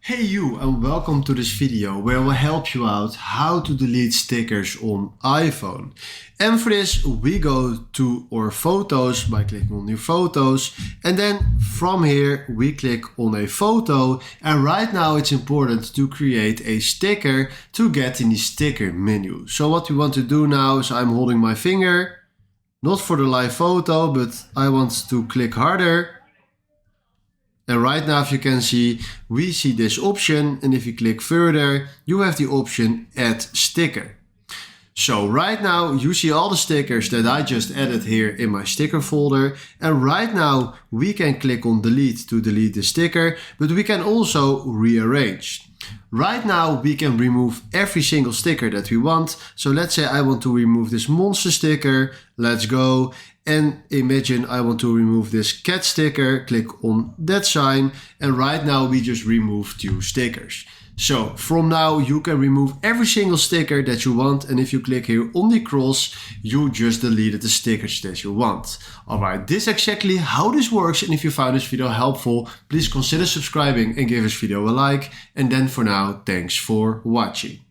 Hey you, and welcome to this video where I will help you out how to delete stickers on iPhone. And for this we go to our photos by clicking on new photos, and then from here we click on a photo, and right now it's important to create a sticker to get in the sticker menu. So what we want to do now is I'm holding my finger, not for the live photo, but I want to click harder. And right now, if you can see, we see this option, and if you click further, you have the option Add Sticker. So right now you see all the stickers that I just added here in my sticker folder, and right now we can click on delete to delete the sticker, but we can also rearrange. Right now we can remove every single sticker that we want. So let's say I want to remove this monster sticker. Let's go. And imagine I want to remove this cat sticker. Click on that sign. And right now we just removed 2 stickers. So from now you can remove every single sticker that you want, and if you click here on the cross, you just deleted the stickers that you want. Alright, this is exactly how this works, and if you found this video helpful, please consider subscribing and give this video a like. And then for now, thanks for watching.